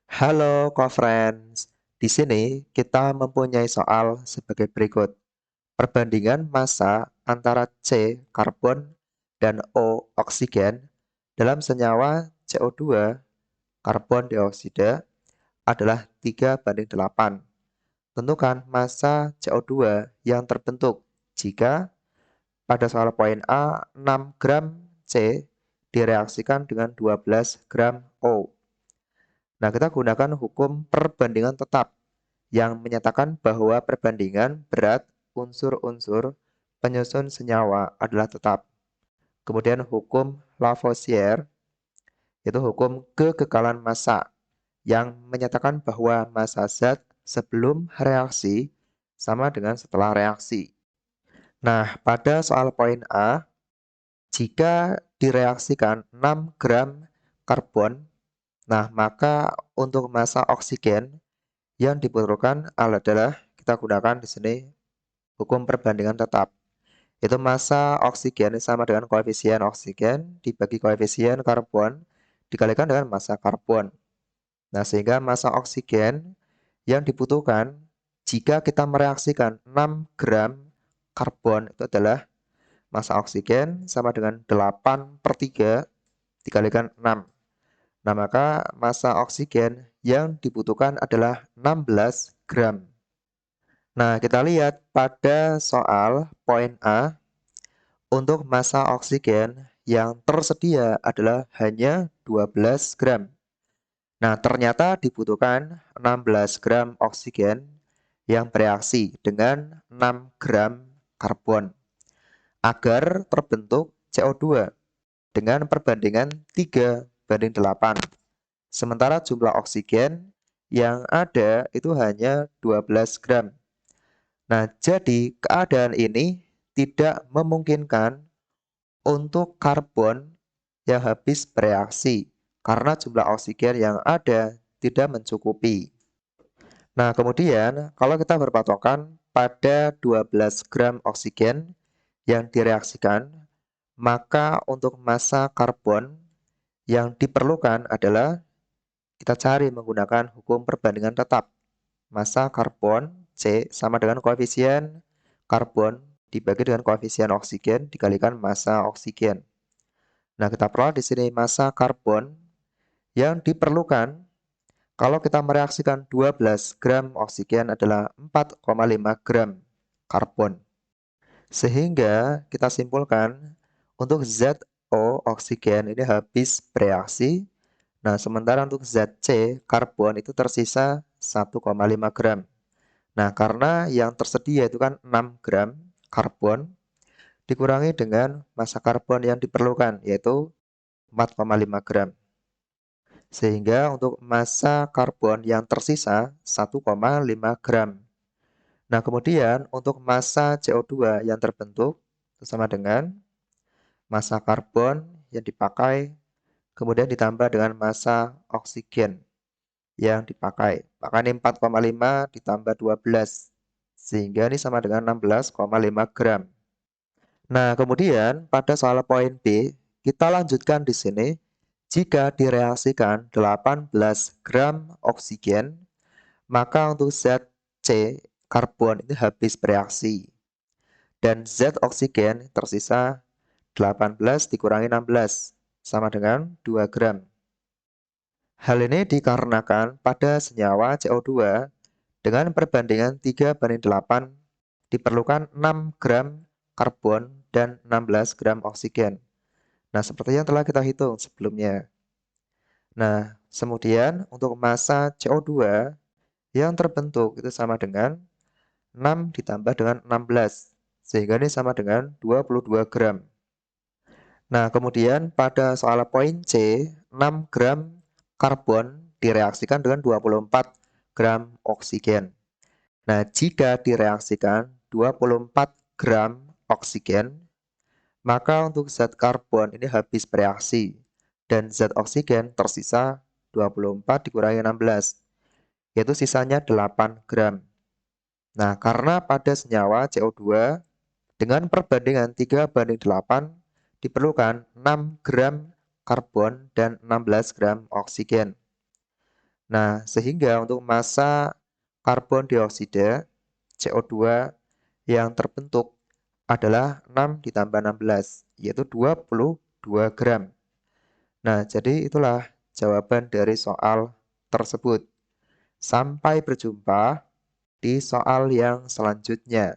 Halo, co-friends. Di sini kita mempunyai soal sebagai berikut. Perbandingan massa antara C, karbon, dan O, oksigen, dalam senyawa CO2, karbon dioksida, adalah 3:8. Tentukan massa CO2 yang terbentuk jika pada soal poin A 6 gram C direaksikan dengan 12 gram O. Nah, kita gunakan hukum perbandingan tetap yang menyatakan bahwa perbandingan berat unsur-unsur penyusun senyawa adalah tetap. Kemudian hukum Lavoisier, yaitu hukum kekekalan massa yang menyatakan bahwa massa zat sebelum reaksi sama dengan setelah reaksi. Nah, pada soal poin A, jika direaksikan 6 gram karbon, nah maka untuk massa oksigen yang diperlukan adalah kita gunakan di sini hukum perbandingan tetap. Itu massa oksigen sama dengan koefisien oksigen dibagi koefisien karbon dikalikan dengan massa karbon. Nah, sehingga massa oksigen yang dibutuhkan jika kita mereaksikan 6 gram karbon itu adalah massa oksigen sama dengan 8/3 dikalikan 6. Nah, maka massa oksigen yang dibutuhkan adalah 16 gram. Nah, kita lihat pada soal poin A, untuk massa oksigen yang tersedia adalah hanya 12 gram. Nah, ternyata dibutuhkan 16 gram oksigen yang bereaksi dengan 6 gram karbon agar terbentuk CO2 dengan perbandingan 3:8. Sementara jumlah oksigen yang ada itu hanya 12 gram. Nah, jadi keadaan ini tidak memungkinkan untuk karbon yang habis bereaksi karena jumlah oksigen yang ada tidak mencukupi. Nah, kemudian kalau kita berpatokan pada 12 gram oksigen yang direaksikan, maka untuk massa karbon yang diperlukan adalah kita cari menggunakan hukum perbandingan tetap. Massa karbon C sama dengan koefisien karbon dibagi dengan koefisien oksigen dikalikan massa oksigen. Nah, kita peroleh di sini massa karbon yang diperlukan kalau kita mereaksikan 12 gram oksigen adalah 4,5 gram karbon. Sehingga kita simpulkan untuk ZO oksigen ini habis bereaksi. Nah, sementara untuk ZC karbon itu tersisa 1,5 gram. Nah, karena yang tersedia itu kan 6 gram karbon dikurangi dengan massa karbon yang diperlukan yaitu 4,5 gram. Sehingga untuk massa karbon yang tersisa 1,5 gram. Nah, kemudian untuk massa CO2 yang terbentuk itu sama dengan massa karbon yang dipakai kemudian ditambah dengan massa oksigen yang dipakai. Maka ini 4,5 ditambah 12 sehingga ini sama dengan 16,5 gram. Nah, kemudian pada soal poin B, kita lanjutkan di sini. Jika direaksikan 18 gram oksigen, maka untuk zat C karbon ini habis bereaksi. Dan zat oksigen tersisa 18 dikurangi 16, sama dengan 2 gram. Hal ini dikarenakan pada senyawa CO2 dengan perbandingan 3:8 diperlukan 6 gram karbon dan 16 gram oksigen. Nah, seperti yang telah kita hitung sebelumnya. Nah, kemudian untuk massa CO2 yang terbentuk itu sama dengan 6 ditambah dengan 16, sehingga ini sama dengan 22 gram. Nah, kemudian pada soal poin C, 6 gram karbon direaksikan dengan 24 gram oksigen. Nah, jika direaksikan 24 gram oksigen, maka untuk zat karbon ini habis bereaksi dan zat oksigen tersisa 24 dikurangi 16, yaitu sisanya 8 gram. Nah, karena pada senyawa CO2 dengan perbandingan 3:8 diperlukan 6 gram karbon dan 16 gram oksigen. Nah, sehingga untuk massa karbon dioksida CO2 yang terbentuk adalah 6 ditambah 16, yaitu 22 gram. Nah, jadi itulah jawaban dari soal tersebut. Sampai berjumpa di soal yang selanjutnya.